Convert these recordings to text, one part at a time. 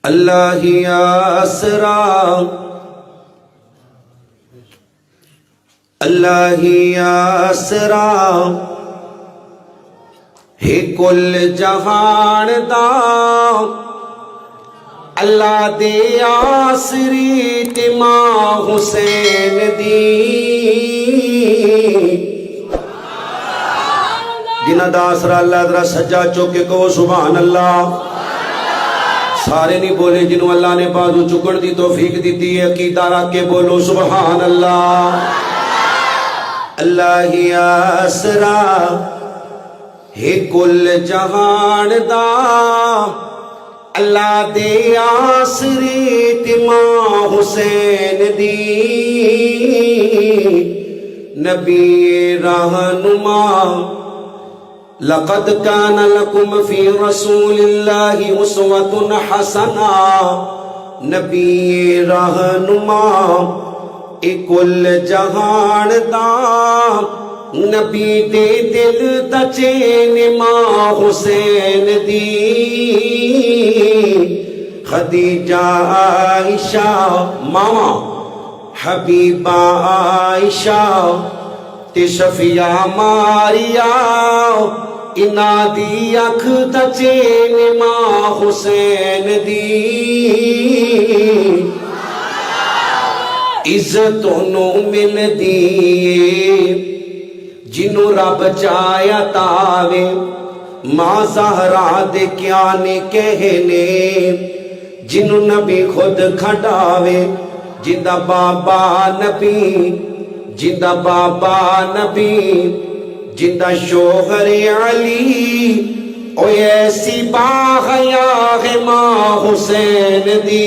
اللہ آسرا اللہ آسرا ہے کل جہان دا اللہ دے آسری تماں حسین دی جنہ دا آسرا اللہ ذرا سجا چوکے کو سبحان اللہ سارے نہیں بولے جنہوں اللہ نے بازو چکن دی توفیق دیتی ہے عقیدہ رکھ کے بولو سبحان اللہ اللہ آسرا ہے کل جہان دا اللہ دے آسری تماں حسین دی نبی رہنما لقد كان لكم في رسول الله اسوة حسنة نبی رہنما اے کل جہان دا نبی دے دل دا چین ماں حسین دی خدیجہ عائشہ ماما حبیبہ عائشہ تے شفیع ماریا انا دی اکھ دا چین ماں حسین دی عزتوں مل دی جنوں رب چایا تاوے ماں زہرا دے کیا نے کہنے جنوں نبی خود کھڑاوے جندہ بابا نبی جندہ بابا نبی جندہ شوہر علی او ایسی باغیاغ ماں حسین دی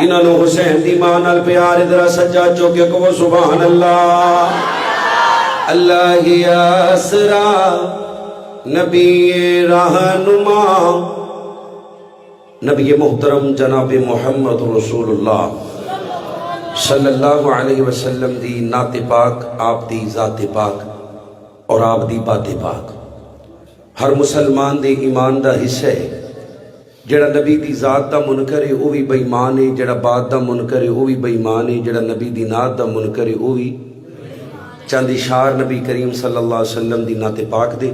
انہوں نے حسین دی ماں نال پیار ادھر سجا چوکے کو سبحان اللہ اللہ آسرا نبی رہنما نبی محترم جناب محمد رسول اللہ صلی اللہ علیہ وسلم دی نعت پاک آپ دی ذات پاک اور آپ دی بات پاک ہر مسلمان دے ایمان دا حصہ ہے جڑا نبی دی ذات دا منکر ہے وہ بھی بے ایمان ہے جڑا بات دا منکر ہے وہ بھی بے ایمان ہے جڑا نبی دی نعت دا منکر ہے وہ بھی چند اشار نبی کریم صلی اللہ علیہ وسلم دی نعت پاک دے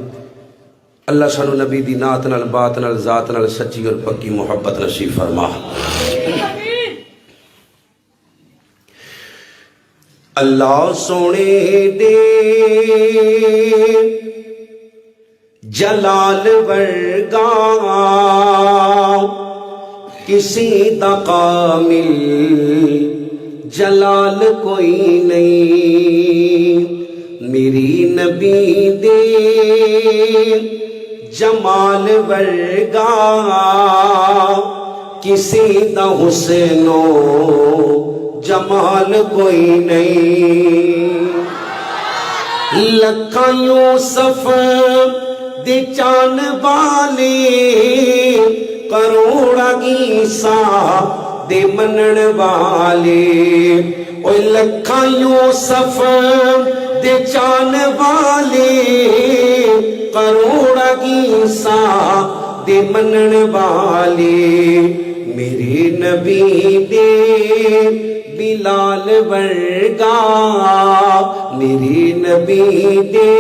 اللہ سانو نبی دی نعت نال بات نال ذات نال سچی اور پکی محبت نصیب فرما اللہ سونے دے جلال ورگا کسی دا کامل جلال کوئی نہیں میری نبی دے جمال ورگا کسی دا حسنو جمال کوئی نہیں لکھاں یوسف دے چان والے کروڑا عیسیٰ دے منن والے اوہ لکھاں یوسف دے چان والے کروڑا عیسیٰ دے منن والے میرے نبی دے بلال ورگا میری نبی دے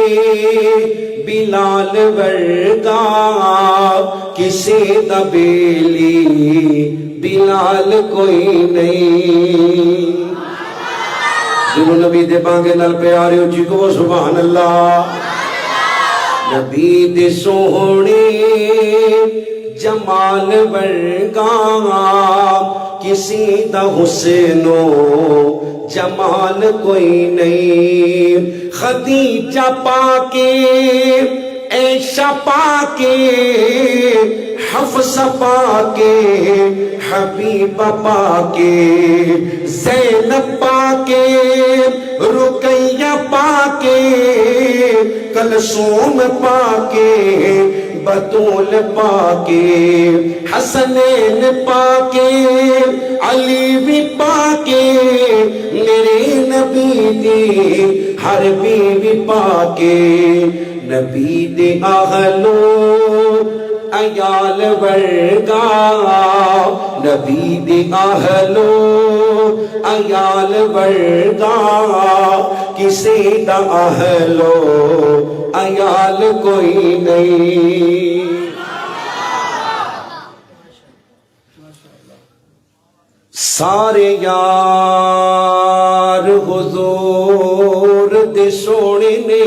بلال ورگا کسی دا بیلی بلال کوئی نہیں جنہوں نبی دے بانگے نال پیارے اچھی کو سبحان اللہ نبی دے سونے جمال ورگا کسی دا حسنو جمال کوئی نہیں خدیجہ پاکے عائشہ پاکے حفصہ پاکے حبیبہ پاکے زینب پاکے رقیہ پاکے کلثوم پاکے بطول پاکے حسنین پاکے علی بھی پاکے میرے نبی دی ہر بیوی پاکے نبی دے اہلو ایال ورگا نبی دی اہلو ایال ورگا کسی دا اہلو ایال کوئی نہیں سارے یار حضور دے سونے نے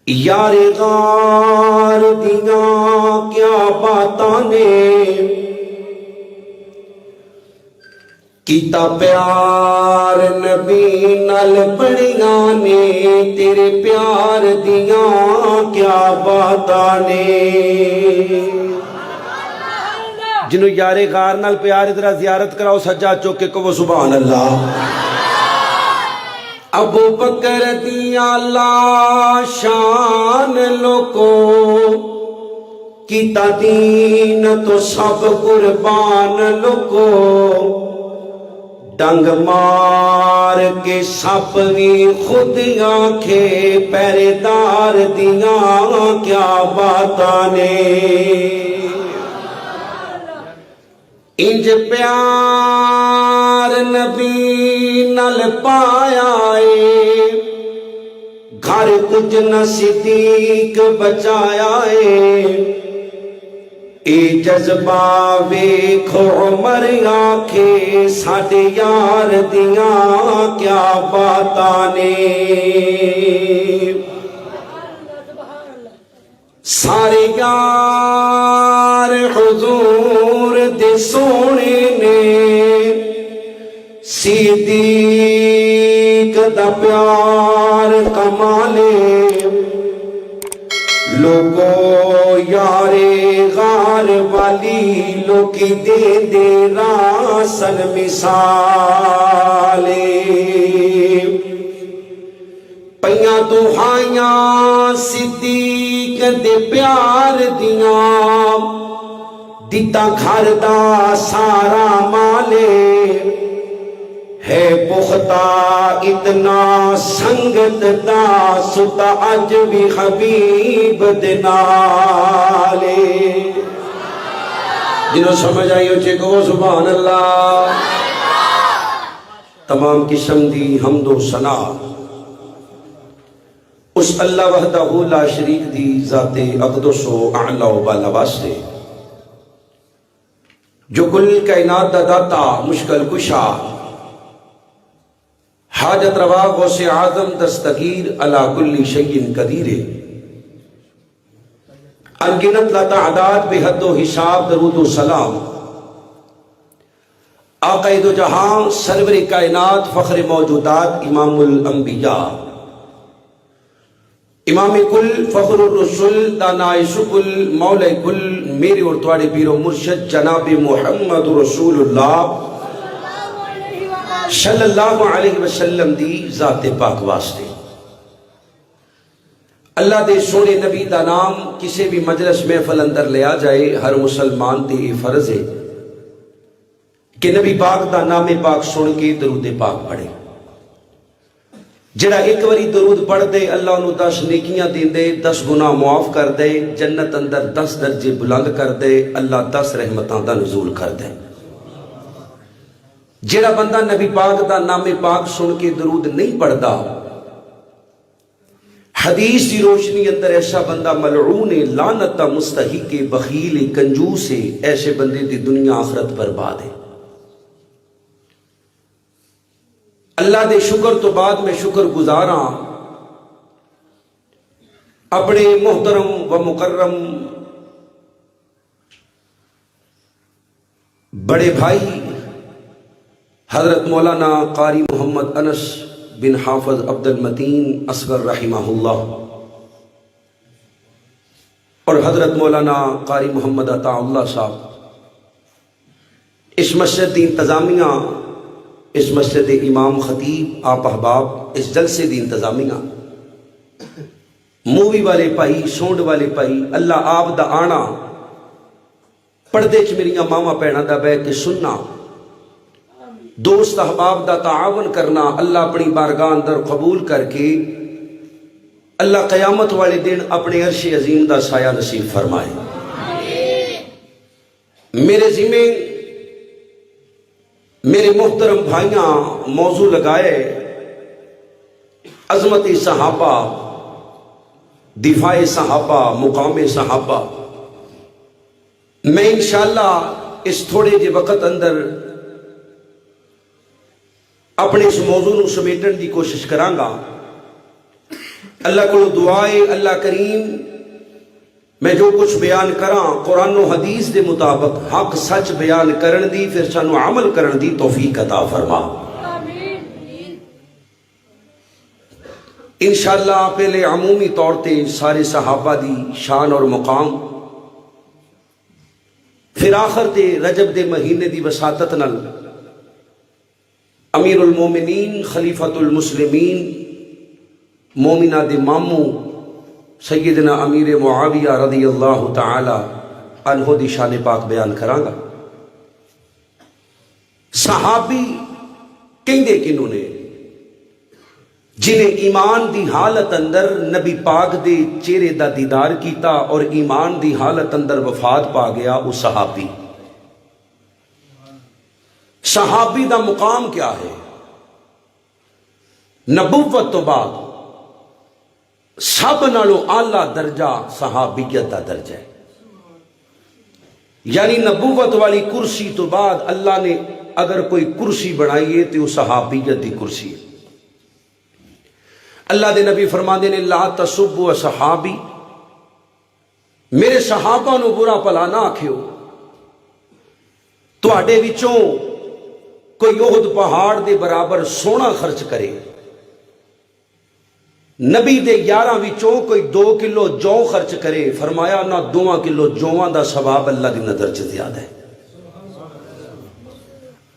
یار غار دیاں کیا باتاں نے کیتا پیار نبی نال بڑیاں نے تیرے پیار دیاں کیا باتاں نے جنہوں یار غار نال پیار ادھرا زیارت کراؤ سجاد چوک کے کہو سبحان اللہ ابو بکر دیا لاشان لوکو کیتا دین تو سب قربان لوکو ڈنگ مار کے سپ بھی خود آنکھے پہرے دار دیاں کیا باتاں نے انج پیار نبی نال پایا اے گھر کچھ نہ صدیق بچایا اے جذبہ ویکھو عمر آنکھے ساڈے یار دیاں کیا باتاں نے سارے یار حضور دے سونے نے صدیق دا پیار کمالے لوگو یارے غار والی لوکی دے دے راسن مثالے پیاں دہائیاں صدیق دے پیار دیاں دیتا گھر دا سارا مالے ہے پختہ اتنا سنگت دا ستا اج بھی حبیب دے نالے جنہوں سمجھ آئی ہو چے کہو سبحان اللہ تمام قسم دی حمد و ثنا اس اللہ وحدہ لا شریک دی ذات اقدس و اعلی و بالا واسطے جو کل کائنات دا داتا مشکل کشا حاجت روا غوث اعظم دستگیر علی کل شیء قدیر انگنت لا تعداد بے حد و حساب درود و سلام آقا دو جہاں سرور کائنات فخر موجودات امام الانبیاء امام کل فخر الرسول دانائش کل مولا کل میرے اور تواڑے پیر و مرشد جناب محمد رسول اللہ صلی اللہ علیہ وسلم دی ذات پاک واسطے اللہ دے سونے نبی دا نام کسی بھی مجلس محفل اندر لیا جائے ہر مسلمان تے فرض ہے کہ نبی پاک دا نام پاک سن کے درود پاک پڑھے جڑا ایک وری درود پڑھ دے اللہ انہوں 10 نیکیاں دین دے 10 گناہ معاف کر دے جنت اندر 10 درجے بلند کر دے اللہ 10 رحمتاں دا نزول کر دے جڑا بندہ نبی پاک دا نام پاک سن کے درود نہیں پڑھدا حدیث کی روشنی اندر ایسا بندہ ملعون لعنت مستحق بخیل کنجوس ایسے بندے دی دنیا آخرت برباد ہے اللہ دے شکر تو بعد میں شکر گزاراں اپنے محترم و مکرم بڑے بھائی حضرت مولانا قاری محمد انس بن حافظ عبد المتین اصغر رحمہ اللہ اور حضرت مولانا قاری محمد عطا اللہ صاحب اس مسجد دی انتظامیہ اس مسجد امام خطیب آپ احباب اس جلسے دی انتظامیہ مووی والے پائی سونڈ والے پائی اللہ آپ دا آنا پردے چ میریاں ماما پینا دا بہ کے سننا دوست احباب دا تعاون کرنا اللہ اپنی بارگاہ اندر قبول کر کے اللہ قیامت والے دن اپنے عرش عظیم دا سایہ نصیب فرمائے۔ میرے ذمہ میرے محترم بھائیاں موضوع لگائے عظمت صحابہ، دفاع صحابہ، مقام صحابہ۔ میں انشاءاللہ اس تھوڑے جے وقت اندر اپنے اس موضوع نو سمیٹن دی کوشش کرانگا۔ اللہ کو دعائے اللہ کریم میں جو کچھ بیان کراں قرآن و حدیث دے مطابق حق سچ بیان کرن دی، پھر سانو عمل کرن دی توفیق عطا فرما۔ انشاءاللہ پہلے عمومی طور تے سارے صحابہ دی شان اور مقام، پھر آخر تے رجب دے مہینے دی وساطت نال امیر المومنین خلیفۃ المسلمین مومنہ دے ماموں سیدنا امیر معاویہ رضی اللہ تعالی عنہ دی شان پاک بیان کرانگا۔ صحابی کہندے کنوں نے؟ جنہیں ایمان دی حالت اندر نبی پاک دے چہرے دا دیدار کیتا اور ایمان دی حالت اندر وفات پا گیا، وہ صحابی۔ صحابی دا مقام کیا ہے؟ نبوت تو بعد سب نالوں اعلیٰ درجہ صحابیت دا درجہ ہے، یعنی نبوت والی کرسی تو بعد اللہ نے اگر کوئی کرسی بنائی ہے تو وہ صحابیت دی کرسی ہے۔ اللہ دے نبی فرماندے نے لا تسبوا صحابی، میرے صحابہ نو برا پلا نہ آکھیو۔ تواڈے وچوں کوئی احد پہاڑ دے برابر سونا خرچ کرے، نبی دے 11 وچوں کوئی 2 کلو جو خرچ کرے، فرمایا نہ 2 کلو جواں دا ثواب اللہ دی نظر چ زیادہ ہے۔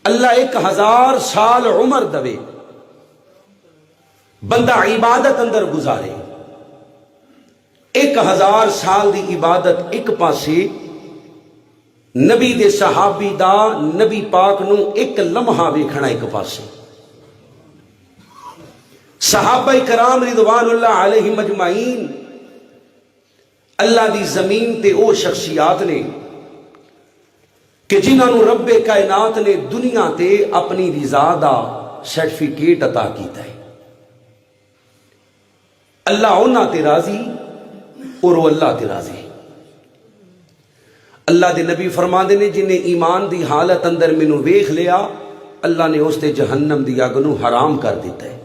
اللہ 1000 سال عمر دوے، بندہ عبادت اندر گزارے، 1000 سال دی عبادت ایک پاسے، نبی دے صحابی دا نبی پاک نو ایک لمحہ ویکھنا ایک پاسے۔ صحابہ کرام رضوان اللہ علیہم اجمعین اللہ دی زمین تے او شخصیات نے کہ جنہاں نو رب کائنات نے دنیا تے اپنی رضا دا سرٹیفکیٹ عطا کیتا ہے۔ اللہ انہاں تے راضی اور وہ اللہ تے راضی۔ اللہ دے نبی فرماندے نے جنہیں ایمان دی حالت اندر مینوں ویکھ لیا، اللہ نے اس تے جہنم دی اگ نو حرام کر دیتا ہے۔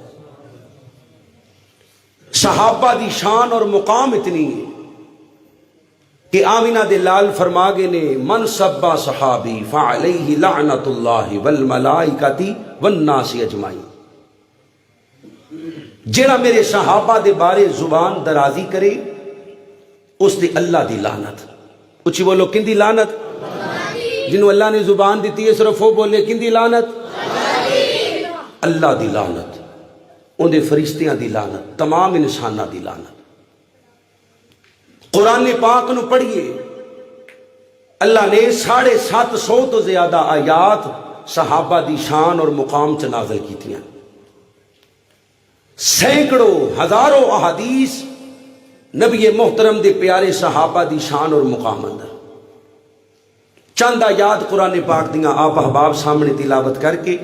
صحابہ دی شان اور مقام اتنی ہے کہ آمینہ دے لال فرما گئے نے من سبا صحابی فعلیہ لعنت اللہ والملائکۃ والناس اجمعین، جڑا میرے صحابہ دے بارے زبان درازی کرے اس دے اللہ دی لعنت۔ اچھی بولو کن دی لعنت؟ جنہوں اللہ نے زبان دیتی ہے صرف وہ بولے کن دی لعنت؟ اللہ دی لعنت، ان دے فرشتیاں دی لعنت، تمام انساناں دی لعنت۔ قرآن پاک نو پڑھیے، اللہ نے 750 تو زیادہ آیات صحابہ دی شان اور مقام چ نازل کیتیاں، سینکڑوں ہزاروں احادیث نبی محترم دے پیارے صحابہ دی شان اور مقام اندر۔ چند آیات قرآن پاک دیاں آپ احباب سامنے تلاوت کر کے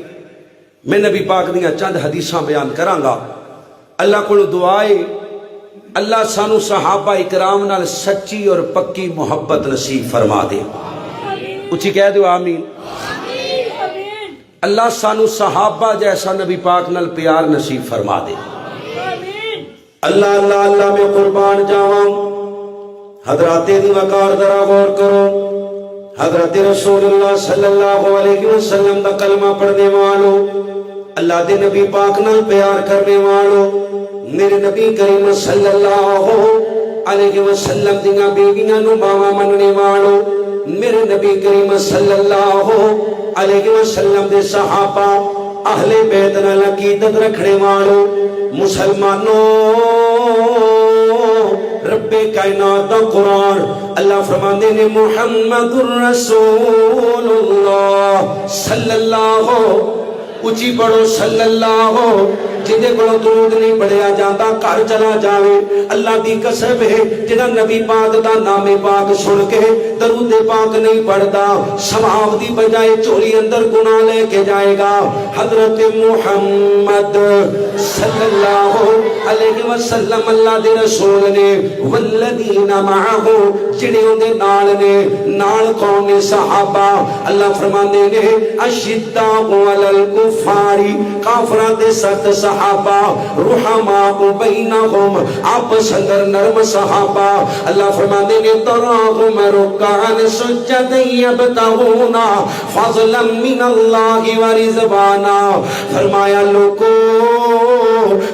میں نبی پاک دیاں چند حدیثاں بیان کرانگا۔ اللہ کو دعائے اللہ سانو صحابہ اکرام نال سچی اور پکی محبت نصیب فرما دے۔ اچھی کہہ دو آمین۔ اللہ سانو صحابہ جیسا نبی پاک نال پیار نصیب فرما دے۔ اللہ اللہ اللہ میں قربان جاواں، حضرات دی وقار ذرا غور کرو۔ حضرت رسول اللہ صلی اللہ علیہ وسلم دا کلمہ پڑھنے والو، اللہ دے نبی پاک نال پیار کرنے والو، میرے نبی کریم صلی اللہ علیہ وسلم دیاں بیویاں نو ماواں مننے والو، میرے نبی کریم صلی اللہ علیہ وسلم دے صحابہ اہل بیت نال عقیدت رکھنے والو، مسلمانوں رب کائنات دا قرآن اللہ فرماندے نے محمد الرسول اللہ صلی اللہ، اچھی پڑھو صلی اللہ، جدے کو درود نہیں پڑھیا جاتا گھر چلا جاوے اللہ دی قسم ہے جنہ نبی پاک دا نام پاک سن کے درود پاک نہیں پڑھتا ثواب دی بجائے چوری اندر گناہ لے کے جائے گا حضرت محمد صلی اللہ علیہ وسلم اللہ دے رسول نے والذین معہ جڑے ان دے نال نے نال کون نے صحابہ اللہ فرماندے نے اشداء علی الکفار کافراں دے سخت صحابہ رحماء بینہم آپس اندر نرم صحابہ اللہ فرماندے نے تراہم رکعا سجدا یبتغون فضلا من اللہ ورضوانا فرمایا لوگو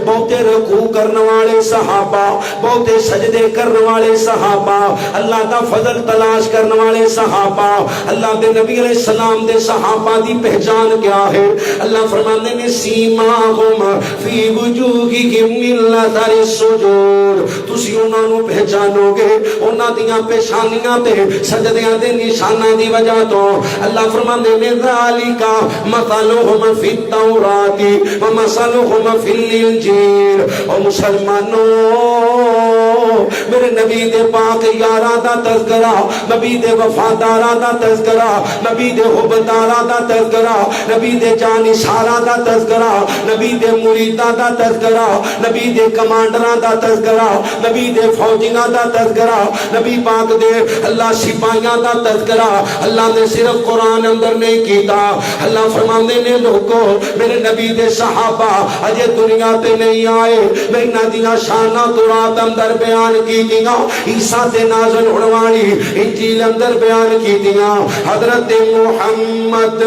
بہتے رکوع کرنے والے صحابہ بہتے سجدے کرنے والے صحابہ اللہ کا فضل تلاش کرنے والے صحابہ اللہ دے نبی علیہ السلام دے صحابہ دی پہچان کیا ہے اللہ فرمانے نے سیماہم فی وجوہہم من اثر السجود تسی انہاں نو پہچانو گے انہاں دیاں پیشانیاں تے سجدیاں دے نشاناں دی وجہ تو اللہ فرمانے نے ذالک مثلہم فی التوراۃ ومثلہم فی الانجیل او مسلمانوں میرے نبی دے پاک یاراں دا تذکرہ نبی دے وفاداراں دا تذکرہ نبی دے حبداراں دا تذکرہ نبی دے جانشاراں دا تذکرہ نبی دے مریداں دا تذکرہ نبی دے کمانڈراں دا تذکرہ نبی دے فوجیاں دا تذکرہ نبی پاک دے اللہ سپاہیاں دا تذکرہ اللہ نے صرف قرآن اندر نہیں کیتا اللہ فرماندے نے لوگو میرے نبی دے صحابہ اجے دنیا تے نہیں آئے میں انہاں دیاں شاناں تورات اندر بیان کی دیاں عیسیٰ تے نازل ہونے والی انجیل اندر بیان کی دیاں حضرت محمد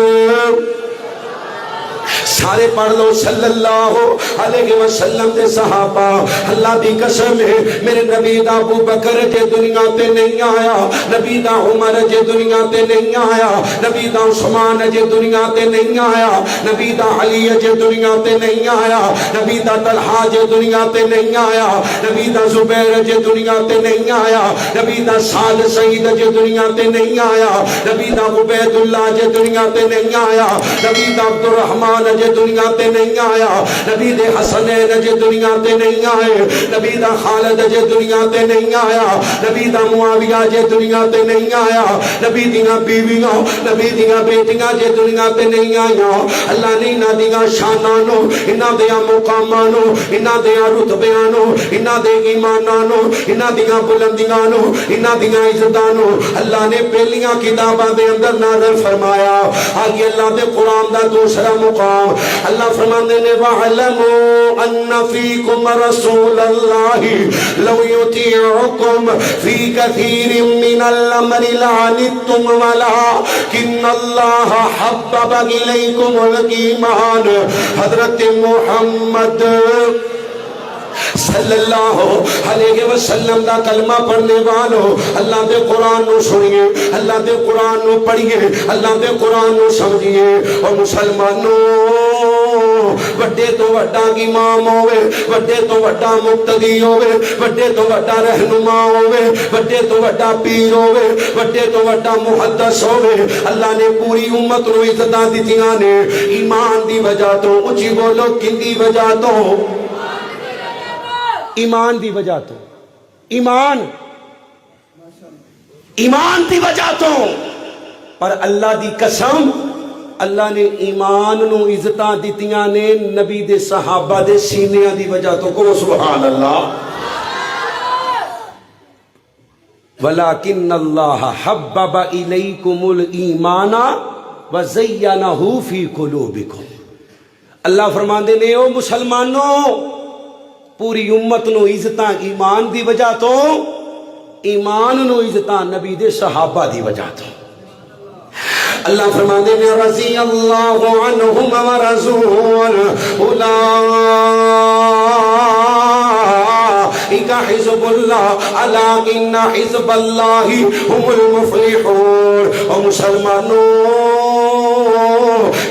سارے پڑھ لو صلی اللہ علیہ وسلم دے صحابہ اللہ دی قسم ہے میرے نبی دا ابو بکر جے دنیا تے نہیں آیا نبی دا عمر جے دنیا تے نہیں آیا نبی دا عثمان جے دنیا تے نہیں آیا نبی دا علی جے دنیا تے نہیں آیا نبی دا طلحہ جے دنیا تے نہیں آیا نبی دا زبیر جے دنیا تے نہیں آیا نبی دا سعد سعید جے دنیا تے نہیں آیا نبی دا عبید اللہ جے دنیا تے نہیں آیا نبی دا عبد الرحمن جے دنیا تے نہیں آیا نبی دے حسنین جے دنیا تے نہیں آئے نبی دا خالد جے دنیا تے نہیں آیا نبی دا معاویہ جے دنیا تے نہیں آیا نبی دیاں بیویاں نبی دیاں بیٹیاں جے دنیا تے نہیں آیا اللہ نے انہاں دیاں شاناں نو انہاں دیاں مقاماں نو انہاں دیاں رتبیاں نو انہاں دے ایماناں نو انہاں دیاں بلندیاں نو انہاں دیاں عزتاں نو اللہ نے پہلیاں کتاباں دے اندر نازل فرمایا آگے اللہ دے قرآن دا دوسرا مقام اللہ فرمانے نے وَعَلَمُوا أَنَّ فِيكُمْ رَسُولَ اللَّهِ لَوْ يُطِيعُكُمْ فِي كَثِيرٍ مِّنَ الْأَمْرِ لَعَنِتُّمْ وَلَٰكِنَّ اللَّهَ حَبَّبَ إِلَيْكُمُ الْإِيمَانَ حضرت محمد صلی اللہ علیہ وسلم دا کلمہ پڑھنے والوں اللہ دے قرآن نو سنیے اللہ دے قرآن نو پڑھیے اللہ دے قرآن نو سمجھیے اور مسلمانوں وڈے تو وڈا امام ہوئے وڈے تو وڈا مقتدی ہوئے وڈے تو وڈا رہنما ہوئے وڈے تو وڈا پیر ہوئے وڈے تو وڈا محدث ہوئے اللہ نے پوری امت نو عزتاں دتیاں نے ایمان دی وجہ تو اونچی بولو کن دی وجہ تو ایمان دی وجہ تو ایمان دی وجہ تو پر اللہ دی قسم اللہ نے ایمان نو عزتاں دتیاں نے نبی دے صحابہ دے سینیاں دی وجہ تو کو سبحان اللہ وَلَٰكِنَّ اللَّهَ حَبَّبَ إِلَيْكُمُ الْإِيمَانَ وَزَيَّنَهُ فِي قُلُوبِكُمْ اللہ فرماندے نے او مسلمانوں پوری امت نو عزتاں ایمان دی وجہ تو ایمان نو عزتاں نبی دے صحابہ دی وجہ تو اللہ فرماندے نے رضی اللہ عنہم ورضوا اولئک حزب اللہ الا ان حزب اللہ هم المفلحون اور مسلمانوں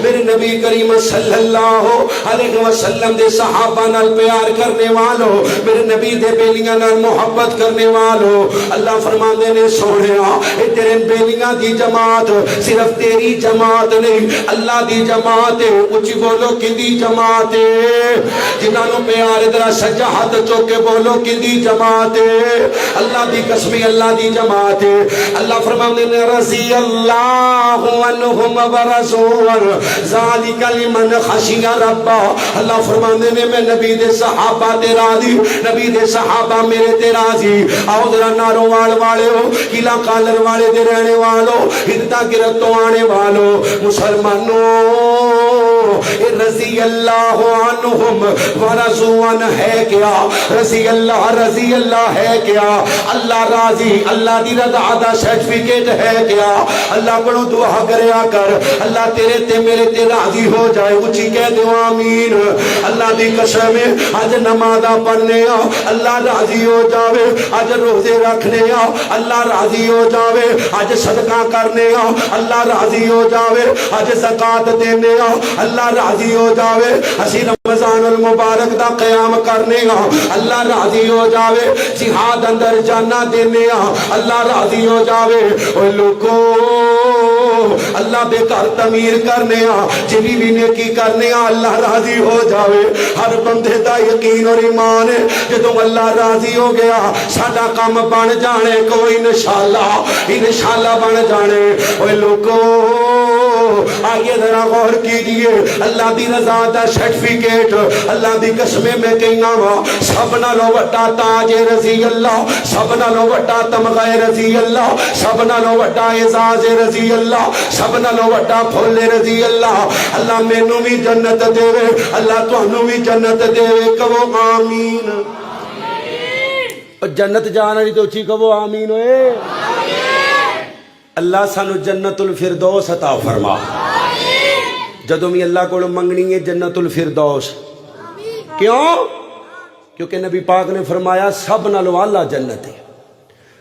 میرے نبی کریم صلی اللہ علیہ وسلم دے صحابہ نال پیار کرنے والو، میرے نبی دے بیلیاں نال محبت کرنے والو، اللہ فرماندے نے سونیا اے تیرے بیلیاں دی جماعت صرف تیری جماعت نہیں، اللہ دی جماعت ہے۔ اچھی بولو کدی جماعت ہے؟ جنہاں نو پیار ادھر سجا ہاتھ چوک کے بولو کدی جماعت ہے؟ اللہ دی قسمی اللہ دی جماعت ہے۔ اللہ فرماندے نے رضی اللہ عنہم ورضوا ذالک لمن خشی ربہ۔ اللہ فرماندے نے میں نبی دے صحابہ تے راضی، نبی دے صحابہ میرے تے راضی۔ آؤ ذرا ناروال والے ہو، قلعہ کالر والے دے رہنے والو، ہدتا گرتوں آنے والو، مسلمانوں رضی اللہ عنہم ورضوا عنہ ہے کیا؟ رضی اللہ ہے کیا؟ اللہ راضی، اللہ دی رضا دا سرٹیفکیٹ ہے کیا؟ اللہ کو دعا کریا کر اللہ تیرے تے میرے تے راضی ہو جائے، اچھی کہہ دو آمین۔ اللہ دی قسم اج نمازاں پڑھنے آ اللہ راضی ہو جاوے، اج روزے رکھنے آ اللہ راضی ہو جاوے، اج صدقہ کرنے آ اللہ راضی ہو جاوے، اج زکات دینے آ اللہ راضی ہو جاوے، اسی رمضان المبارک دا قیام کرنے آ اللہ راضی ہو جاوے، جہاد اندر جانا دینے آ اللہ راضی ہو جاوے۔ اوہ لوگو اللہ بے گھر تعمیر کرنے آ جبھی بھی نیکی کرنے آ اللہ راضی ہو جاوے۔ ہر بندے دا یقین اور ایمان ہے جدوں اللہ راضی ہو گیا ساڈا کام بن جانے، کوئی انشاءاللہ بن جانے۔ اوہ لوگو آئیے ذرا غور کیجئے، اللہ دی رضا دا سرٹیفکیٹ اللہ دی قسمیں میں کہنا وا سب نالوں وڈا تاج رضی اللہ، سب نالوں وڈا تمغہ رضی اللہ، سب نالوں وڈا اعزاز رضی اللہ، سب نالوں وڈا پھول رضی اللہ۔ اللہ مینوں بھی جنت دے، اللہ تانوں بھی جنت دے، کہو آمین۔ جنت جان والی تو اچھی کہو آمین ہوئے۔ اللہ سانو جنت الفردوس عطا فرما۔ جدوں بھی اللہ کو منگنی ہے جنت الفردوس، کیوں؟ کیونکہ نبی پاک نے فرمایا سب نالوں اعلیٰ جنت ہے،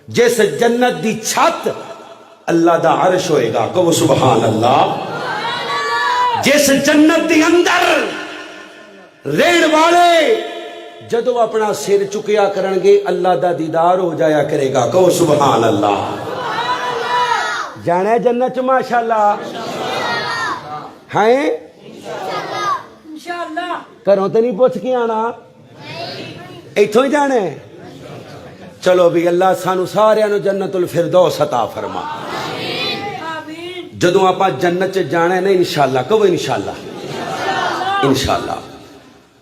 جس جنت دی چھت اللہ دا عرش ہوئے گا، کہو سبحان اللہ۔ جس جنت دی اندر رہن والے جدو اپنا سر چکیا کرن گے اللہ دا دیدار ہو جایا کرے گا، کہو سبحان اللہ۔ جانا ہے جنت ماشاءاللہ ہیں گھروں تے نہیں پوچھ کے آنا، ایتھوں ہی جانا ہے۔ چلو بھی اللہ سانو سارے نو جنت الفردوس عطا فرما۔ جدوں آپا جنت جانا ہے نا انشاءاللہ، کہو انشاءاللہ، انشاءاللہ۔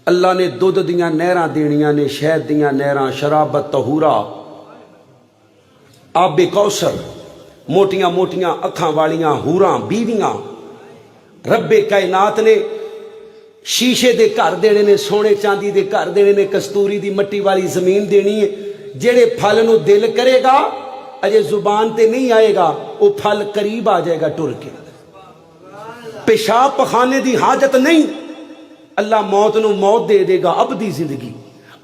اللہ نے دودھ دیاں نہراں دینیاں نے، شہد دیاں نہراں، شرابت طہورا، آب کوثر، موٹیاں موٹیاں اکھاں والیاں حوراں بیویاں۔ رب کائنات نے شیشے دے گھر دینے نے، سونے چاندی دے گھر دینے نے، کستوری دی مٹی والی زمین دینی ہے۔ جڑے پھل نو دل کرے گا اجے زبان تے نہیں آئے گا، وہ پھل قریب آ جائے گا ٹر کے۔ پیشاب پخانے دی حاجت نہیں، اللہ موت نو موت دے دے گا، ابدی زندگی۔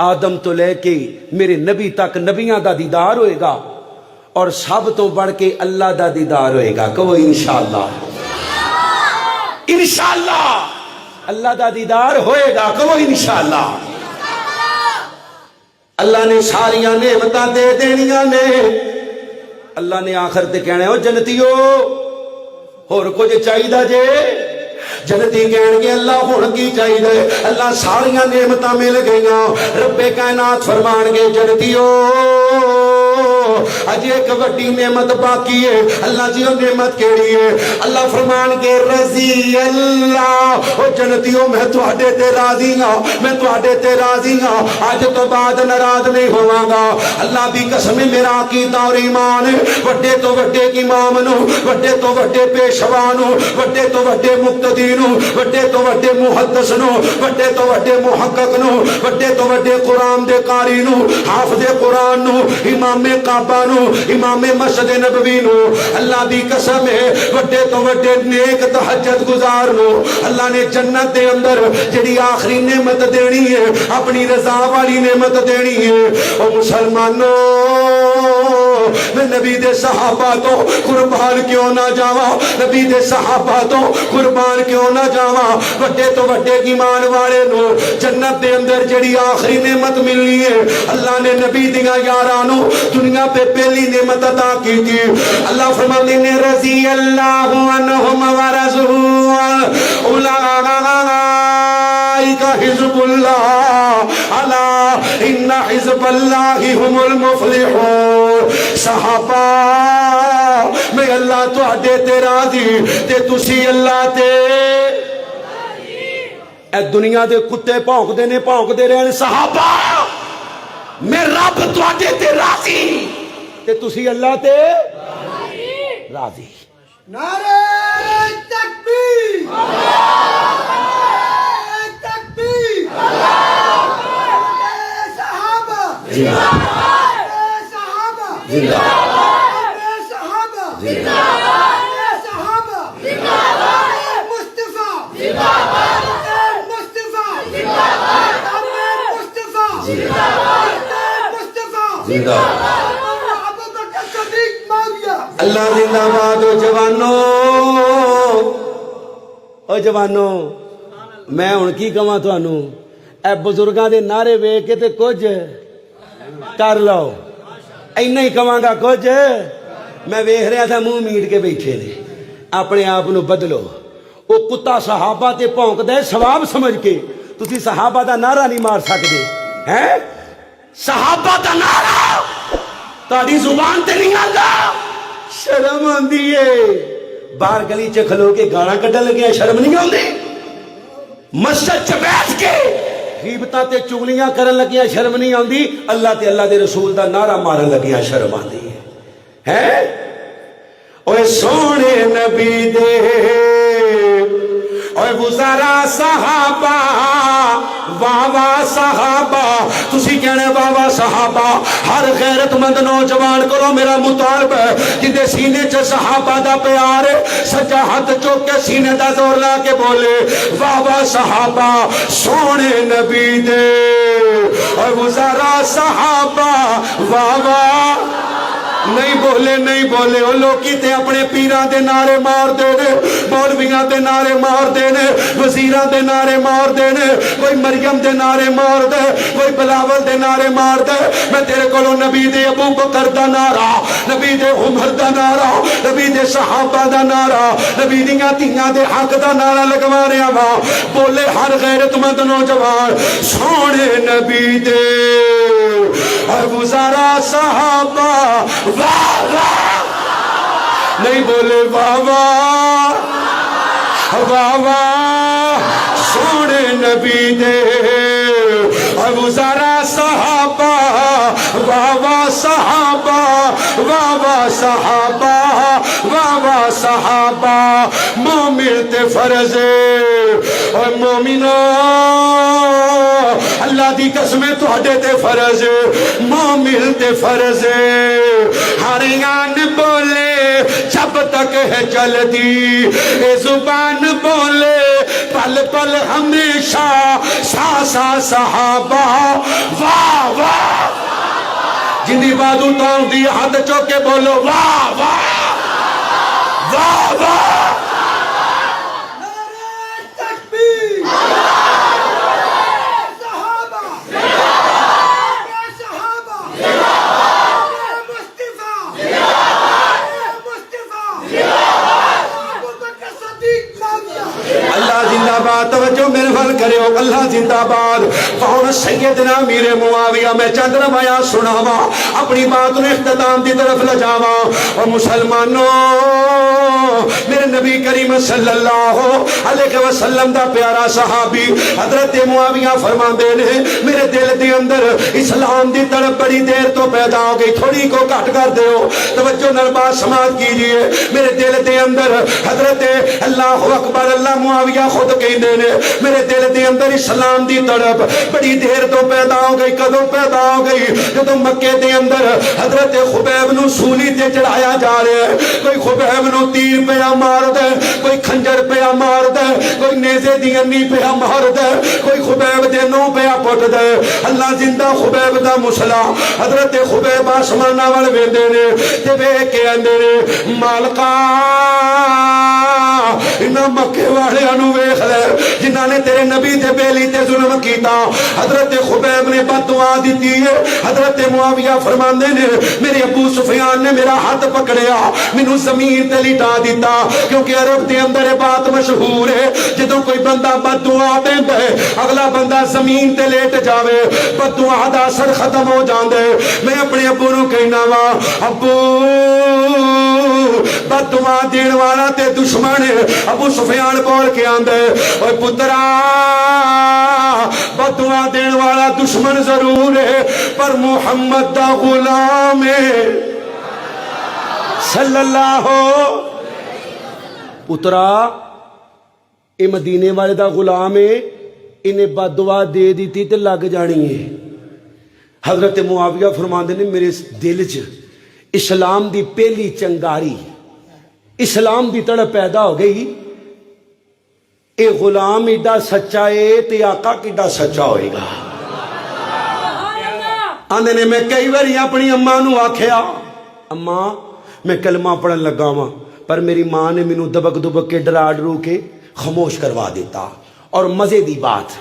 آدم تو لے کے میرے نبی تک نبیاں دا دیدار ہوئے گا، اور سب تو بڑھ کے اللہ دا دیدار ہوئے گا، کہو انشاءاللہ، انشاءاللہ اللہ دا دیدار ہوئے گا، کہو انشاءاللہ۔ اللہ نے ساریاں نعمتاں دے دینیاں نے، اللہ نے آخر تے کہنا ہے او جنتیو اور کچھ چاہیے جے؟ جنتی کہن گے اللہ ہن کی چاہیے؟ اللہ ساریاں نعمتاں مل گئیاں، رب کائنات فرمان گے جنتیو اج ایک وڈی نعمت باقی ہے۔ اللہ جی وہ نعمت کیڑی ہے؟ اللہ فرمان کے رضی اللہ، او جنتیوں میں تواڈے تے راضی ہاں، میں تواڈے تے راضی ہاں، اج تو بعد ناراض نہیں ہوواں گا۔ اللہ دی قسم میرا عقیدہ اور ایمان ہے، وڈے تو وڈے امام نو، وڈے تو وڈے پیشوا نو، وڈے تو وڈے مقتدی نو، وڈے تو وڈے محدث نو، وڈے تو وڈے محقق نو، وڈے تو وڈے قرآن دے قاری نو، حافظ قرآن نو، امام کعبہ نو، امام مسجد نبوی نو، اللہ دی قسم ہے وڈے تو وڈے نیک تہجد گزار نو اللہ نے جنت دے اندر جڑی آخری نعمت دینی ہے، اپنی رضا والی نعمت دینی ہے۔ او مسلمانوں میں نبی دے صحابہ تو قربان کیوں نہ جاواں، نبی دے صحابہ تو قربان کیوں نہ جاواں۔ وڈے تو وڈے ایمان والے نو جنت دے اندر جڑی آخری نعمت ملنی ہے، اللہ نے نبی دیاں یاراں نو دنیا پہ پہلی نعمت عطا کی تھی۔ اللہ فرماتے ہیں رضی اللہ عنہم ورضوا اولئک حزب اللہ الا ان حزب اللہ ہم المفلحون۔ صحابہ میں اللہ تواڈے تے راضی تے تسی اللہ تے۔ اے دنیا دے کتے بھونکدے نے بھونکدے رہن، صحابہ میں رب تواڈے تے راضی تے تسی اللہ تے راضی۔ نعرہ تکبیر، تکبیر، صحابہ صحابہ زندہ صحابہ صحابہ مصطفیٰ زندہ اللہ زندہ باد۔ او جوانو، او جوانو، میں ہن کی کہاں تانوں، اے بزرگاں دے نعرے ویکھ کے تے کچھ کر لو، اینا ہی کہاں گا کچھ۔ میں ویکھ رہا تھا منہ میٹ کے بیٹھے نے، اپنے آپ نو بدلو۔ او کتا صحابہ تے بھونکدا ہے ثواب سمجھ کے، تسی صحابہ دا نعرہ نہیں مار سکدے ہیں؟ صحابہ دا نعرہ تہاڈی زبان تے نہیں آندا، شرم آندی ہے۔ باہر گلی چ کھلو کے گانا کڈن لگے شرم نہیں آندی؟ مسجد چ بیٹھ کے غیبتاں تے چغلیاں کرن لگیاں شرم نہیں آندی؟ اللہ تے اللہ دے رسول دا نعرہ مارن لگیاں شرم آندی ہے؟ اوے سونے نبی دے اوے گزارا صحابہ، واہ واہ صحابہ، تسی کہنے واہ واہ صحابہ۔ ہر غیرت مند نوجوان کرو میرا مطالبہ ہے، جندے سینے چ صحابہ دا پیار ہے، سجا ہاتھ چوک کے سینے دا زور لا کے بولے واہ واہ صحابہ۔ سونے نبی دے اوے گزارا صحابہ، واہ واہ۔ نہیں بولے نہیں بولے، وہ لوکی تے اپنے پیراں دے نعرے مار دے نے، مولویاں دے نعرے مار دے نے، وزیراں دے نعرے مار دے نے، کوئی مریم دے نعرے مار دے، کوئی بلاول دے نعرے مار دے۔ میں تیرے کولوں نبی دے ابو بکر دا نعرہ، نبی دے عمر دا نعرہ، نبی دے صحابہ دا نعرہ، نبی دیاں دھیاں دے حق دا نعرہ لگوا رہا وا۔ بولے ہر غیرت مند نوجوان سونے نبی دے اور گزارا صحابہ، واہ واہ۔ نہیں بولے واہ واہ، واہ واہ۔ سونے نبی دے اور گزارا صحابہ، واہ واہ صحابہ، واہ واہ صحابہ، واہ واہ صحابہ۔ مومن تے فرض اور مومنو اللہ دی قسمیں تہاڈے تے فرض، مومن تے فرض۔ ہر یان بولے جب تک ہے چلتی، اے زبان بولے پل پل ہمیشہ، سا سا صحابہ، واہ واہ۔ جندی بادو تاؤں دی ہاتھ چوکے بولو واہ واہ، واہ واہ۔ توجہ میرے فل کرے ہو، اللہ زندہ باد۔ کون سیدنا امیر معاویہ، میں چند روایات سناوا، اپنی بات نے اختتام دی طرف لجاوا۔ اور مسلمانوں، میرے نبی کریم صلی اللہ علیہ وسلم دا پیارا صحابی حضرت معاویہ فرماندے نے میرے دل دے اندر اسلام دی طرف بڑی دیر تو پیدا ہو گئی، تھوڑی کو کٹ کر دیو، توجہ نال بات سماعت کیجئے۔ میرے دل دے اندر حضرت اللہ اکبر، اللہ معاویہ خود کہندے نے میرے دل دے اندر اسلام دی طرف بڑی دیر تو پیدا ہو گئی کدوں پیدا ہو گئی جدوں مکے دے اندر حضرت خبیب نو سولی تے چڑھایا جا رہا ہے کوئی خبیب نو تیر پیا مار دے کوئی خنجر پیا مار دے کوئی نیزے دی انی پیا مار دے کوئی خبیب دے نو پیا پٹ دے اللہ زندہ خبیب دا مسلا حضرت خبیب آسماناں ول ویندے نے تے ویکھ کے آندے نے مالکا انہاں مکے والیاں نو ویکھ لے جنہاں نے تیرے نبی تے بیلی تے ظلم کیتا حضرت خبیب نے بد دعا دیتی ہے حضرت معاویہ فرماندے نے میرے ابو سفیان نے میرا ہاتھ پکڑیا مینوں زمین تے لٹا دیتا کیونکہ عرب دے اندر یہ بات مشہور ہے جدوں کوئی بندہ بد دعا دیندا ہے اگلا بندہ زمین تے لیٹ جاوے بد دعا دا اثر ختم ہو جاندا ہے میں اپنے ابو نو کہنا وا ابو بد دعا دین والا تے دشمن ہے ابو سفیان بول کے آندا ہے اوے پترا بد دعا دین والا دشمن ضرور ہے پر محمد دا غلام ہے صلی اللہ پترا اے مدینے والے دا غلام ہے انہیں بد دعا دے دیتی تے لگ جانی ہے حضرت معاویہ فرماندے نے میرے دل چ اسلام دی پہلی چنگاری اسلام دی تڑپ پیدا ہو گئی اے غلام ایڈا سچا ہے تے آقا کیڈا سچا ہوئے گا آندے نے میں کئی باری اپنی اماں نو آکھیا اماں میں کلمہ پڑھن لگا ہوں پر میری ماں نے مینوں دبک دبک کے ڈرا ڈرو کے خاموش کروا دیتا اور مزے دی بات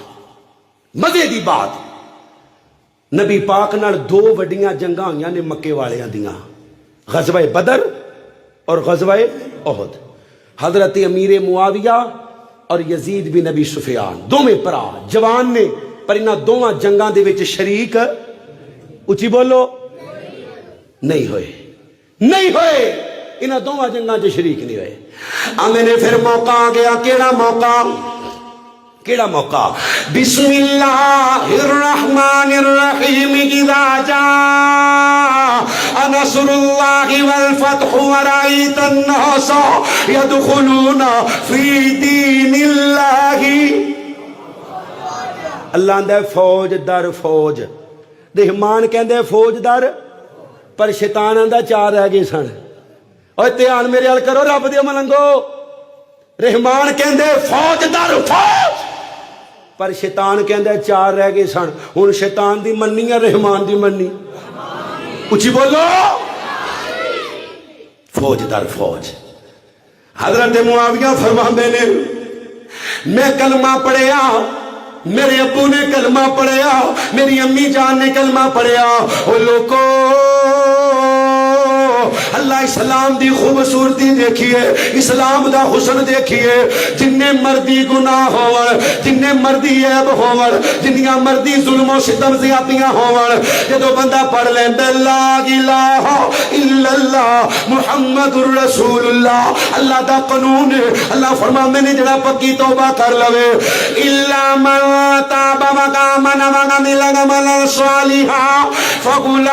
نبی پاک نال دو وڈیاں جنگاں ہوئیاں نے مکے والیاں دیاں غزوہ بدر اور غزوہ احد حضرت امیر معاویہ اور یزید بن ابی سفیان دوویں پرا جوان نے پر انہاں دوواں جنگاں دے وچ شریک اچھی بولو نہیں ہوئے انہاں دوواں جنگاں چ شریک نہیں ہوئے آندے نے پھر موقع آ گیا کیڑا موقع بسم اللہ الرحمن الرحیم اذا جاء نصر اللہ والفتح ورأیت الناس يدخلون فی دین اللہ اللہ دے فوج در فوج رحمان کہندے فوج در پر شیطان آندا چار رہ گئے سن اوے دھیان میرے ال کرو رب دے ملنگو رحمان کہندے فوج در فوج پر شیطان کہندے چار رہ گئے سن ہن شیطان دی مننی یا رحمان دی مننی اچھی بولو فوج در فوج حضرت معاویہ فرماندے نے میں کلمہ پڑھیا میرے ابو نے کلمہ پڑھیا میری امی جان نے کلمہ پڑھیا او لوگو اللہ اسلام دی خوبصورتی دیکھیے اسلام دا حسن دیکھیے جننے مردی گناہ ہون جننے مردی عیب ہون جنیاں مردی ظلم و ستم زیادتیاں ہون جدو بندہ پڑھ لیندے لا الہ الا اللہ محمد الرسول اللہ اللہ دا قانون ہے اللہ فرماندے نے جڑا پکی توبہ کر لوے الا من تاب وآمن وعمل عملا صالحا فاولئک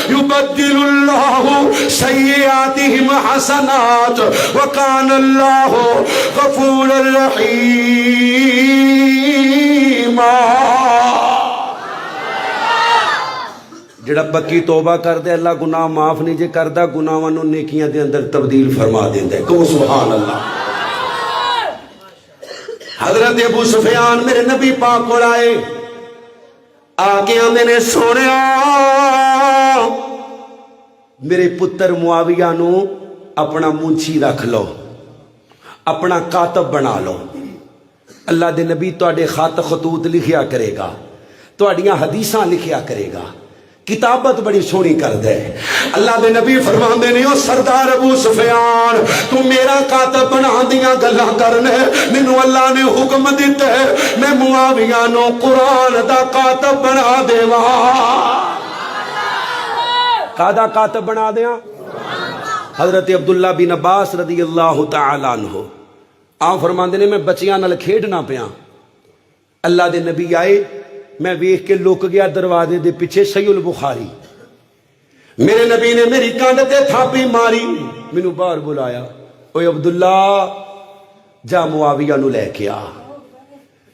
يبدل الله سيئاتهم حسنات وكان الله غفورا رحيما جڑا پکی توبہ کر دے اللہ گناہ معاف نہیں جے کردا گناہاں نوں نیکیاں دے اندر تبدیل فرما دیندا ہے کہ سبحان اللہ حضرت ابو سفیان میرے نبی پاک کول آئے آگے آندے نے سونیا میرے پتر معاویہ نو اپنا منشی رکھ لو اپنا کاتب بنا لو اللہ دے نبی تواڈے خط خطوط لکھیا کرے گا تواڈیاں حدیثاں لکھیا کرے گا کتابت بڑی سونی کر دے اللہ دے نبی فرماندے نے او سردار ابو سفیان تو میرا کاتب بنا دیاں گلاں کرنے مینوں اللہ نے حکم دیتا ہے میں معاویہ نو قرآن دا کاتب بنا دیواں قادہ کاتب بنا دیاں حضرت عبداللہ بن عباس رضی اللہ تعالیٰ عنہ آپ فرماندے نے میں بچیاں نال کھیڈنا پیاں اللہ دے نبی آئے میں ویکھ کے لک گیا دروازے دے پیچھے صحیح البخاری میرے نبی نے میری کانڈ تے تھاپی ماری مینوں باہر بلایا اوے عبداللہ جا معاویہ نو لے کے آ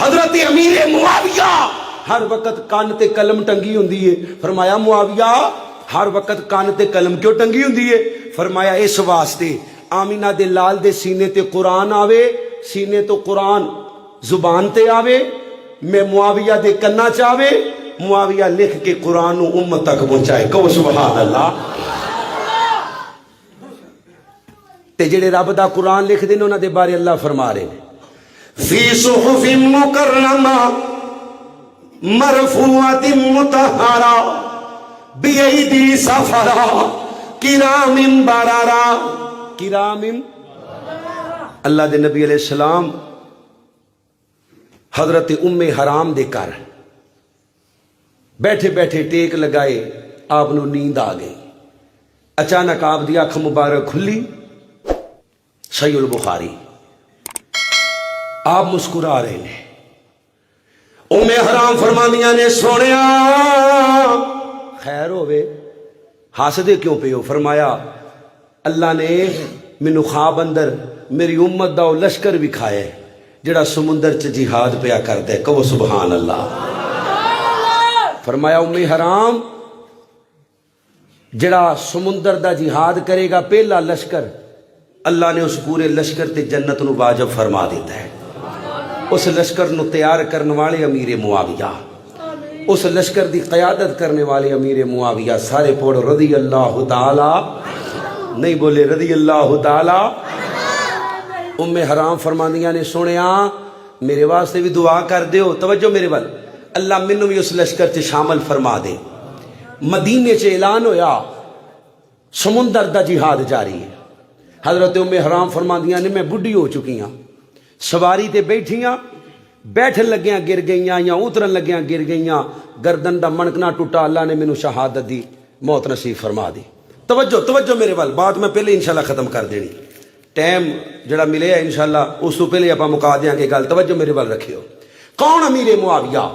حضرت امیر معاویہ ہر وقت کان تے قلم ٹنگی ہوندی ہے. فرمایا معاویہ ہر وقت کان تے قلم کیوں ٹنگی ہوندی ہے؟ فرمایا اس واسطے آمینہ دے لال دے سینے تے قرآن آوے, سینے تو قرآن زبان تے آوے, میں معاویہ دے کنا چاوے, معاویہ لکھ کے قرآن نو امت تک پہنچائے. کہو سبحان اللہ. تے جڑے رب دا قرآن لکھ دے نے انہاں دے بارے اللہ فرما رہے ہیں فی صحف مکرمہ مرفوعۃ مطہرہ بیدی سفرہ کرام بررہ. کرام اللہ دے نبی علیہ السلام حضرت ام حرام دے کر بیٹھے بیٹھے ٹیک لگائے, آپ نو نیند آ گئی. اچانک آپ دی اکھ مبارک کھلی. صحیح البخاری. آپ مسکرا رہے ہیں. ام حرام فرمانیاں نے سونیا خیر ہوئے, ہاسدے کیوں پہ ہو؟ فرمایا اللہ نے مینو خواب اندر میری امت دا لشکر بھی کھایا ہے جڑا سمندر چ جہاد پیا کرتا ہے. کہو سبحان اللہ. فرمایا ام حرام جڑا سمندر دا جہاد کرے گا پہلا لشکر, اللہ نے اس پورے لشکر تے جنت نو واجب فرما دیتا ہے. اس لشکر نو تیار کرنے والے امیر معاویہ, اس لشکر دی قیادت کرنے والے امیر معاویہ. سارے پوڑ رضی اللہ تعالی, نہیں بولے رضی اللہ تعالی. ام حرام فرماندیاں نے سنیا میرے واسطے بھی دعا کر دیو. توجہ میرے وال, اللہ منو بھی اس لشکر چ شامل فرما دے. مدینے چ اعلان ہویا سمندر دا جہاد جاری ہے. حضرت ام حرام فرماندیاں نے میں بڈھی ہو چکی ہاں, سواری تے بیٹھیاں, بیٹھن لگیاں گر گئیاں یا اترن لگیاں گر گئیاں, گردن دا منکنا ٹوٹا, اللہ نے مینوں شہادت دی, موت نصیب فرما دی. توجہ توجہ میرے وال, بات میں پہلے انشاءاللہ ختم کر دینی, ٹائم جڑا ملے ہے انشاءاللہ اس تو پہلے اپا مکا دیاں گے گل. توجہ میرے وال رکھیو. کون امیر معاویہ؟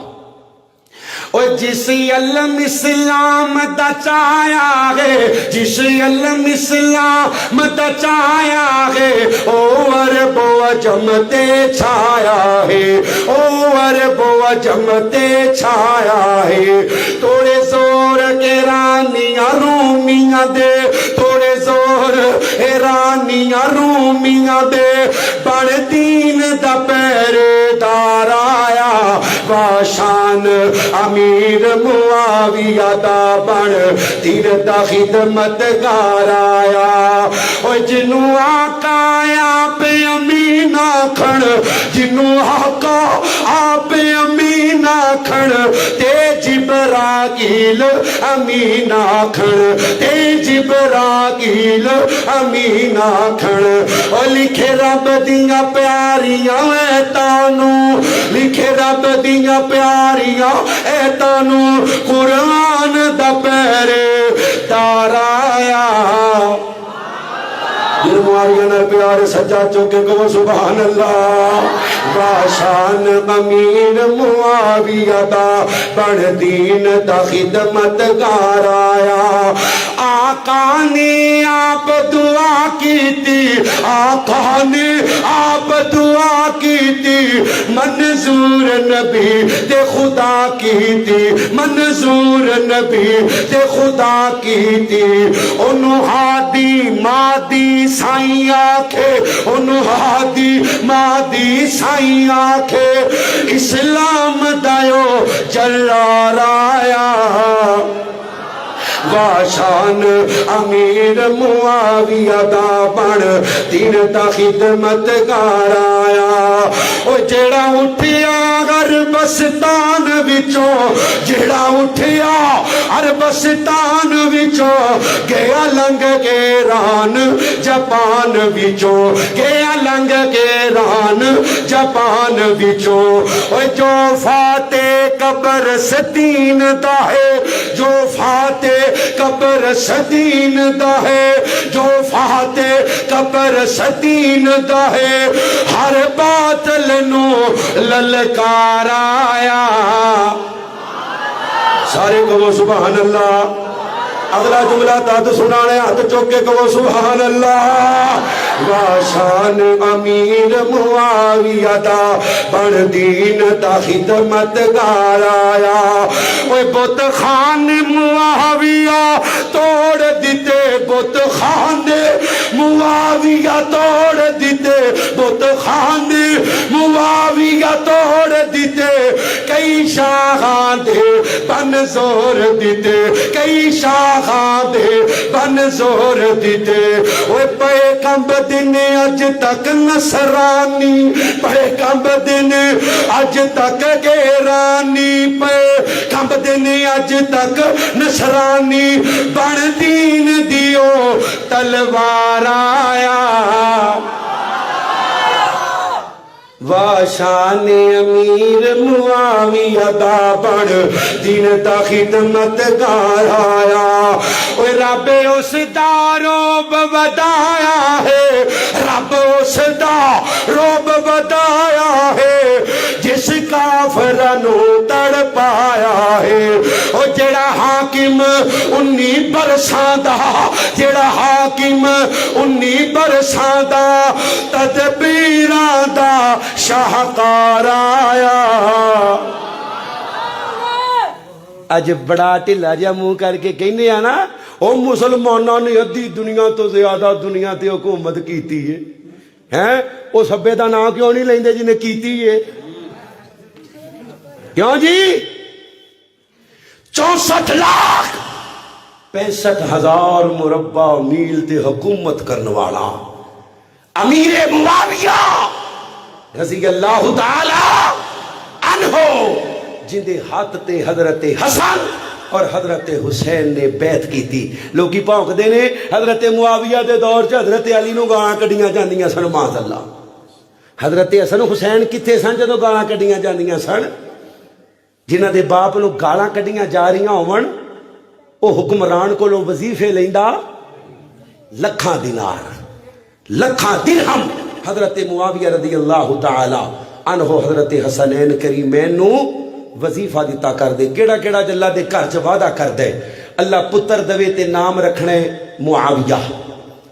او جس علم اسلام دا چایا ہے, جس علم اسلام دا چایا ہے, او عرب و عجم تے چھایا ہے, او عرب و عجم تے چھایا ہے. تھوڑے زور کے رانیاں رومیاں دے, تھوڑے زور ایرانیاں رومیاں دے, بڑ دین دا پہرے دار آیا, باشان امیر معاویہ دا بن دین دا خدمتگار آیا. او جنوں آقا آپ امین آکھن, جنوں آقا آپ امین آکھن, تے جبرائیل امین آکھن, تے جبرائیل امین آکھن. او لکھے رب دیاں پیاریاں ایتانوں, لکھے رب دیاں پیاریاں ایتانوں, قرآن دا پہرے دار آیا. جن معاویہ نال پیار سجا چوکے کہو سبحان اللہ. باشان امیر معاویہ دا بن دین دا خدمتگار آیا. آقا نے آپ دعا کی تھی, آقا نے آپ دعا کی تھی, منظور نبی تے خدا کی تھی, منظور نبی تے خدا کی تھی. انہوں ہادی مادی سائیں آکھے, انہوں ہادی مادی سائیں آکھے, اسلام دایو جلال آیا. باشان امیر معاویہ دا بن دین دا خدمتگار آیا. او جیڑا اٹھیا عربستان وچوں, جیڑا اٹھیا عربستان وچوں, گیا لنگ گیران جاپان وچوں, گیا لنگ گیران جاپان وچوں. او جو فاتح قبر ستین دا ہے, جو فاتح قبر ستین دا ہے, جو فاتح قبر ستین دا ہے, ہر باطل نو للکار آیا. سارے کہو سبحان اللہ. اگلا جملہ تحت سنانے ہاتھ چوکے کہو سبحان اللہ. واشان امیر معاویہ دا بن دین دا خدمت گار آیا اوے بت خان معاویہ توڑ دیتے بت خان معاویہ توڑ دیتے بت خان معاویہ توڑ دیتے کئی شاہاں دے بن زور دیتے کئی شاہاں دے بن زور دیتے اوے پے کمب دن اج تک نصرانی پے کمب دن اج تک گیرانی پے کمب دن اج تک نصرانی بن دین دیو تلوار آیا واشان امیر معاویہ دا بن دین دا خدمت گار آیا اوے رب اس دا روب ودایا ہے رب اس دا روب ودایا ہے جس کافرانو تڑ پایا ہے او جڑا حاکم 19 برساں دا جڑا حاکم 19 برساں دا تدبیراں دا شاہکار آیا اج بڑا ٹھلا جا منہ کر کے کہنے نا او مسلمانوں نے ادھی دنیا تو زیادہ دنیا تے حکومت کیتی ہے ہیں او سبے دا نام کیوں نہیں لیندے جنہیں کیتی ہے کیوں جی 64,65,000 مربع میل تے حکومت کرنے والا امیر معاویہ رضی اللہ تعالی عنہ جندے ہاتھ تے حضرت حسن اور حضرت حسین نے بیعت کی تھی لوگی پاؤک دینے حضرت معاویہ دے دور چ حضرت علی نو گالاں کڈیاں جاندیاں سن معاذ اللہ حضرت حسن حسین کتھے سن جدوں گالاں کڈیاں جاندیاں سن جنہاں دے باپ نو گالاں کڈیاں جا رہیاں ہون او حکمران کولوں وظیفے لیندا لکھاں دینار لکھاں درہم حضرت معاویہ رضی اللہ تعالی عنہ حضرت حسنین کریمین نو وظیفہ دیتا کر دے کیڑا کیڑا جلہ دے گھر چ وعدہ کر دے اللہ پتر دوے تے نام رکھنے معاویہ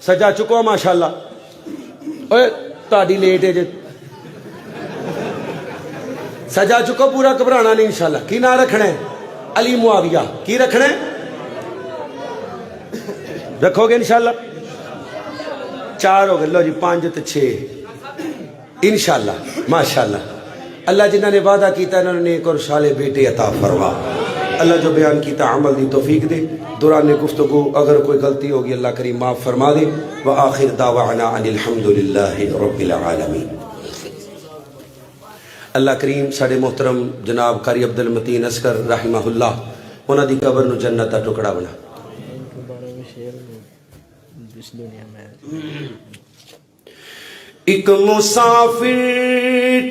سجا چکو ماشاءاللہ اوے تاڑی لیٹ ہے جے سجا چکو پورا گھبرانا نہیں انشاءاللہ کی نام رکھنے علی معاویہ کی رکھنے رکھو گے انشاءاللہ 4 ہو گئے لو جی 5 تے 6 انشاءاللہ ماشاءاللہ اللہ جنہوں نے وعدہ کیتا انہوں نے ایک اور صالح بیٹے عطا فرما اللہ جو بیان کیتا عمل دی توفیق دے دوران گفتگو اگر کوئی غلطی ہوگی اللہ کریم معاف فرما دے وآخر دعوانا ان الحمدللہ رب العالمین اللہ کریم ساڑے محترم جناب قاری عبدالمتین اصغر رحمہ اللہ انہاں دی قبر نو جنت دا ٹکڑا بنا ایک مسافر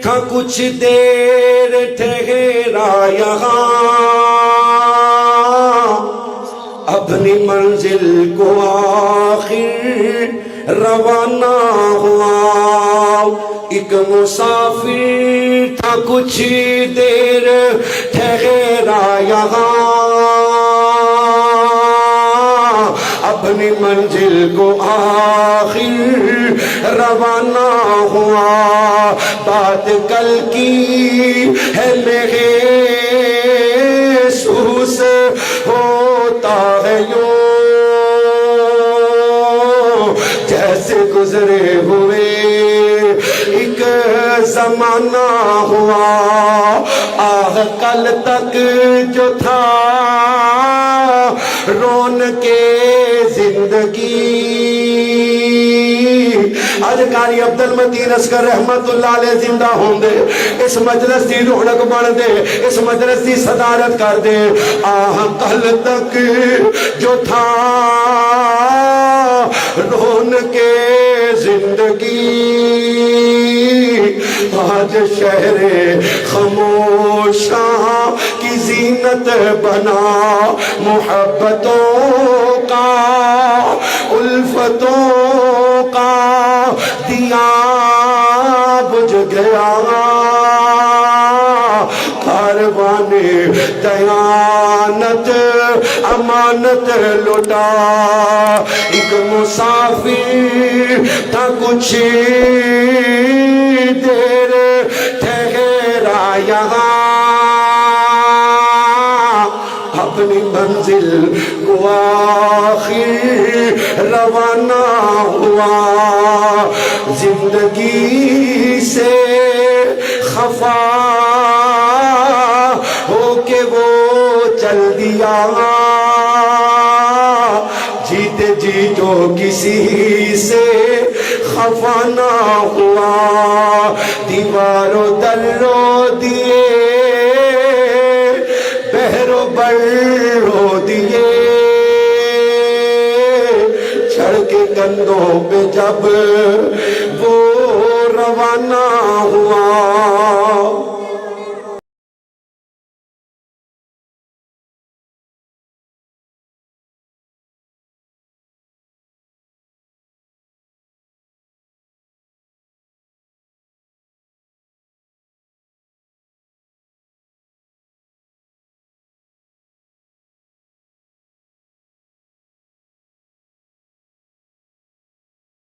تھا کچھ دیر ٹھہرا یہاں اپنی منزل کو آخر روانہ ہوا ایک مسافر تھا کچھ دیر ٹھہرا یہاں اپنی منزل کو آخر روانہ ہوا بات کل کی ہے محسوس ہوتا ہے یوں جیسے گزرے ہوئے ایک زمانہ ہوا آہ کل تک جو تھا رون کے زندگی آج قاری عبدالمتین اصغر رحمت اللہ علیہ زندہ ہوں دے اس مجلس دی رونق بڑھ دے اس مجلس دی صدارت کر دے آہ کل تک جو تھا رون کے زندگی آج شہر خاموشاں کی زینت بنا محبتوں کا الفتوں کا دیا بجھ گیا کاروان دیانت امانت لوٹا ایک مسافر تھا کچھ دیر ٹھہرا یہاں اپنی منزل کو آخر روانہ ہوا زندگی سے خفا ہو کے وہ چل دیا جیتے جی جو کسی سے خفا نہ ہوا دیواروں درو دیے بہرو بڑھو دیے چڑھ کے کندھوں پہ جب وہ روانہ ہوا